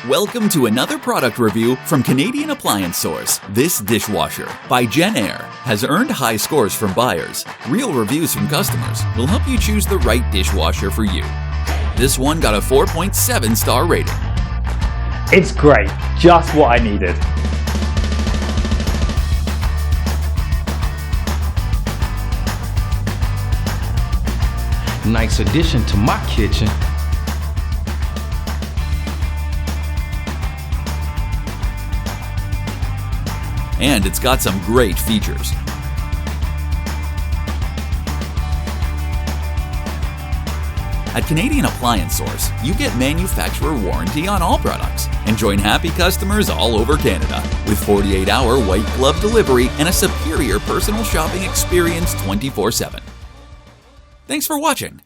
Welcome to another product review from Canadian appliance source. This dishwasher by Jenn-Air has earned high scores from buyers. Real reviews from customers will help you choose the right dishwasher for you. This one got a 4.7 star rating. It's great, just what I needed. Nice addition to my kitchen. And it's got some great features. At Canadian Appliance Source, you get manufacturer warranty on all products and join happy customers all over Canada with 48-hour white glove delivery and a superior personal shopping experience 24/7. Thanks for watching.